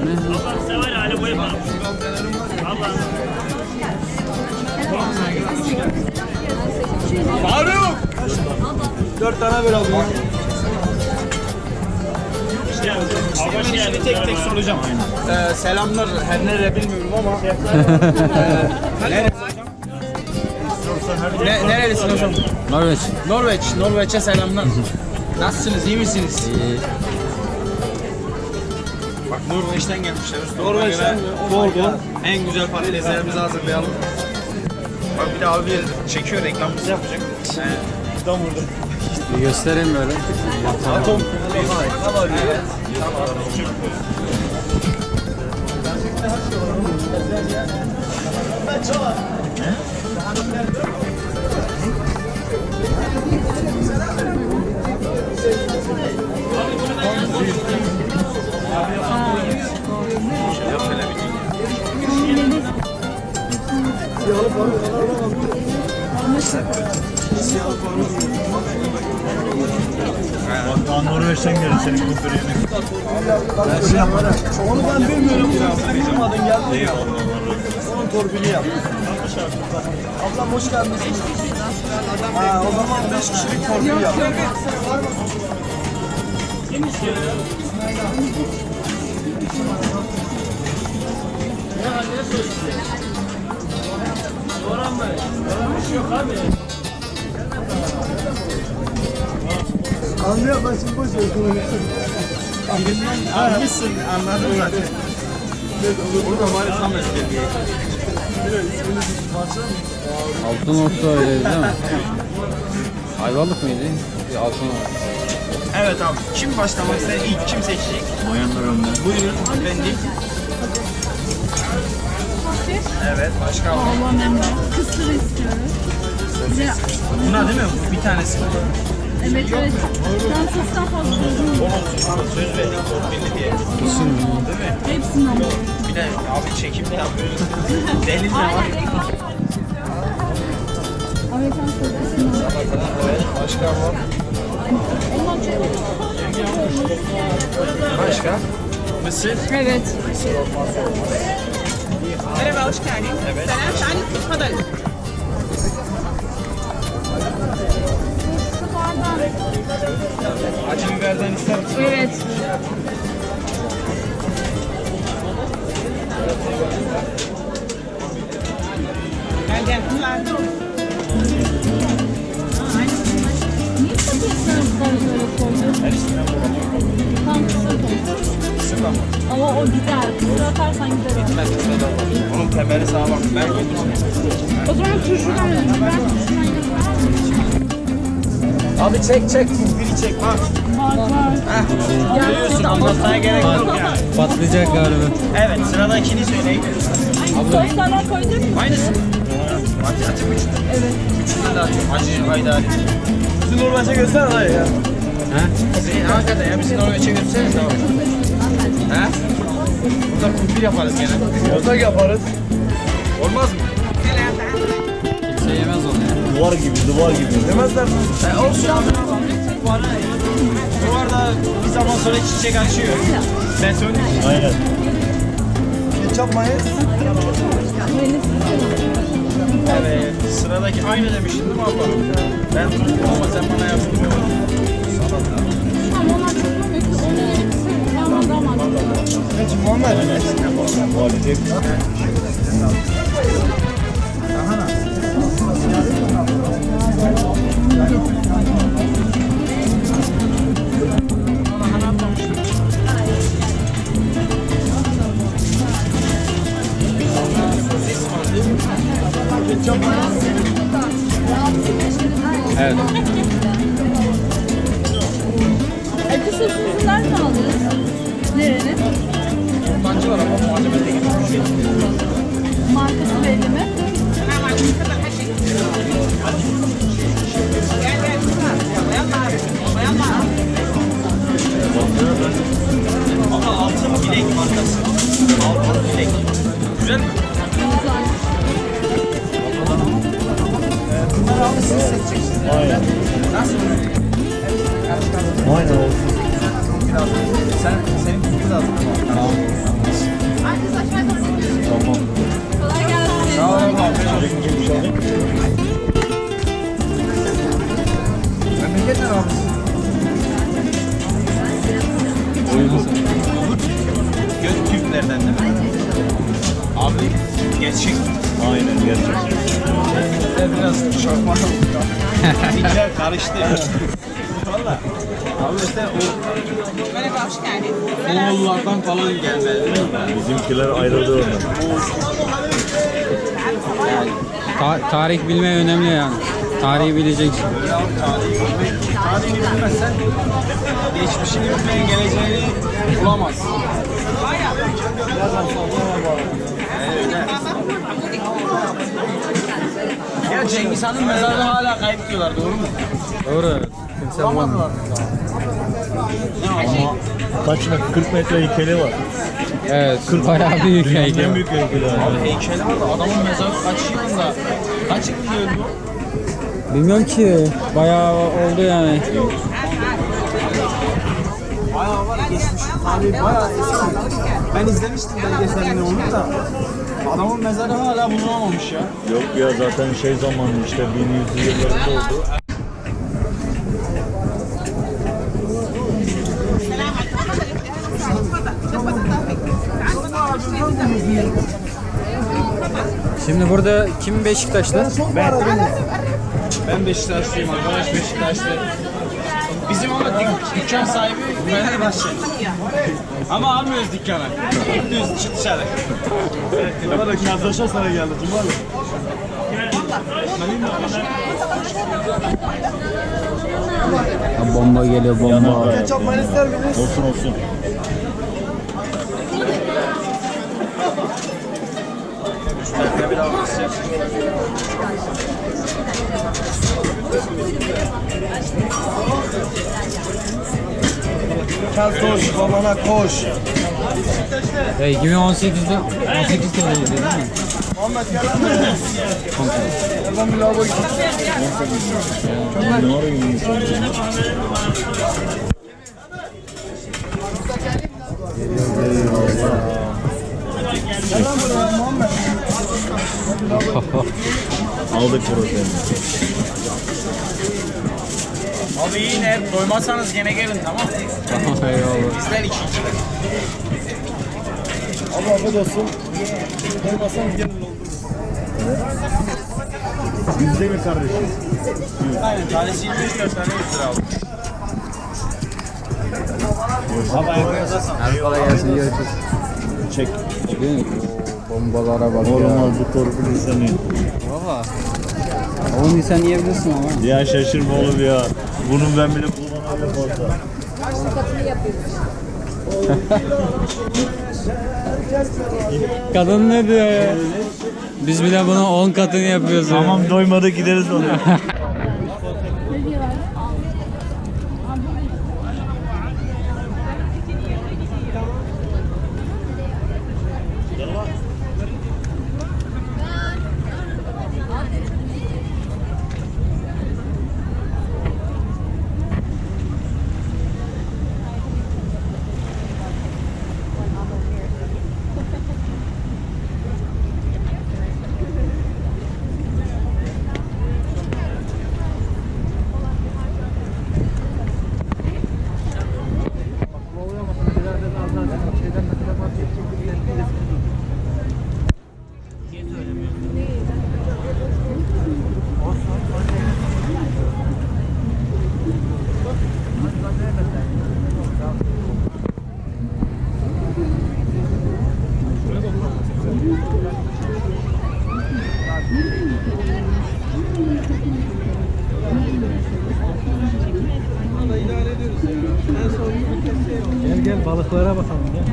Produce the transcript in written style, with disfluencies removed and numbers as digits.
Ablam sever hali boyu var. Ablam. Faruk! 4 tane ver abi. Şimdi tek tek soracağım. Selamlar. Her nere bilmiyorum ama. Nerelisin hocam? Norveç. Norveç. Norveç'e selamlar. Nasılsınız? İyi misiniz? İyi. Bak Norveç'ten gelmişler. Norveç'ten mi? Doğru. En güzel patateslerimizi hazırlayalım. Bak bir de abi çekiyor, reklamımızı yapacak. Tam burada. Bir göstereyim böyle. Atom. Evet. Bak Norveç'ten geldi senin kumpiri yemek. Onu ben bilmiyorum. Sen bilmadın geldin ya. Onun torpili yap. Ablam hoş geldiniz. Ha, o zaman 5 kişilik torpil yap. Anlıyor ben şimdi boş ver. Almışsın anladım zaten. Burada var tam öyle. Altın orta öyleydi değil mi? Ayvalık mıydı? Bir altın orta. Evet abi. Kim başlamak ister? İlk kim seçecek? Bayanlar önden. Buyurun hanımefendi. Evet başka var. Allah'ım emre. Kısır istiyoruz. Bir de, Buna değil mi? Bir tanesi. evet evet. Fransızdan fazla uzun. Söz verdik belli diye. Kesin mi? Değil mi? Hepsinden var. Bir de abi çekimde yapıyoruz. Deniz de var. Amerikan sözlüsünden. Evet başka var. Başka? Mısır. Evet. Merhaba, hoş geldin. Evet. Selam, şahane tutmadan. Acı biberden ister misin? Evet. Benden kullandım. Niye patatesler böyle koydun? Hepsinden bulalım. Tam kısır koy. Sıfır mı? Ama o gider. Kısır atarsan gider. Onun temeli sağa bak. Ben koydum. O zaman turşudan verin. Ben turşudan yedim. Abi çek. Biri çek bak. Var. Görüyorsun anlatmaya gerek yok yani. Patlayacak galiba. Evet sıradakini söyleyin. Soslardan koydun mu? Aynısı. Atayım üçünü. Evet. Üçünü de atayım. Acı haydari. Bizi Norveç'e göster dayı ya. He? Bizi hakikaten ya bizi Norveç'e gösterseniz abi. He? Burada kumpir yaparız gene. Ortak yaparız. Olmaz mı? Kimse yemez onu ya. Duvar gibi. Demezler mi? Olsun abi. Duvarda bir zaman sonra çiçek açıyor. Beton. Aynen. Ketçap mayonez. Evet. Sıradaki aynı demiştin değil mi abla? Ben tuttum ama sen bana yaptın. Tamam onlar çok olmuyor ki. Onu yedirsin. Ama daha mantıklı. Peki Muhammed. Bu halde Evet. Kısır soslar ne alırız? Nerenin? Yabancı var ama malzeme de gibi bir şey. Markası belli mi? Ama altın bilek markası. Altın bilek. Güzel mi? Güzel. Bunları abi siz seçeceksiniz. aynen. Nasıl? Aynen olsun. Senin gelmeniz lazım. Tamam. Kolay gelsin. Sağ olun abi. Memleket ne abi? Göz tüplerden değil mi? Abi gerçek. Aynen gerçek. Biraz çarpma. İçer karıştı. Valla. Abi işte Merhaba, hoş geldin. Oğullardan falan gelmeli. Bizimkiler ayrıldı oradan. Tarih bilme önemli yani. Tarihi bileceksin. Öyle abi tarihini bilmezsen geçmişini bilmeyen geleceğini bulamazsın. Ya Cengiz Han'ın mezarı hala kayıp diyorlar, doğru mu? Doğru. Kimse bulamıyor. Ama kaç metre? 40 metre heykeli var. Evet. Bayağı büyük Dünyanın en heykel. büyük heykeli var. Abi heykeli var da adamın mezarı kaç yılında öldü o? Bilmiyorum ki. Bayağı oldu yani. Bayağı var geçmiş. Abi bayağı eski. Ben izlemiştim belgeselini onu da. Adamın mezarı hala bulunamamış ya. Yok ya zaten şey zamanı işte 1100'lü yıllarında oldu. Şimdi burada kim Beşiktaşlı? Ben Beşiktaşlıyım arkadaş, Beşiktaşlı. Bizim ama dükkan sahibi Fenerbahçe. Ama almıyoruz dükkanı. Düz çıt dışarı. Bana Kazlaşa sana geldi Cumali. Bomba geliyor bomba. Olsun olsun. Bir daha basacağız. Koş, babana koş. 2018'de 18'de oldu değil mi? Ne ara yürüyorsun sen? Aldık proteini. Abi yine doymazsanız gene gelin, tamam mı? Tamam eyvallah. Bizler ikinciler. Abi afiyet olsun. Doymasan gelin olur. Bizde mi kardeşim? Aynen, tanesi 25 lira, tane 100 lira aldım. Abi ayaklarınıza Hadi kolay gelsin. Görüşürüz. Çek. Değil mi? Bombalara bak Oğlum ya. al bu torpil insanı. Valla. Oğlum sen yiyebilirsin ama. Ya şaşırma oğlum ya. Bunun ben bile kullanamıyorum fazla. Kadın ne diyor ya? Biz bile bunu 10 katını yapıyoruz. ya. Tamam doymadı gideriz onu. Gel balıklara bakalım gel.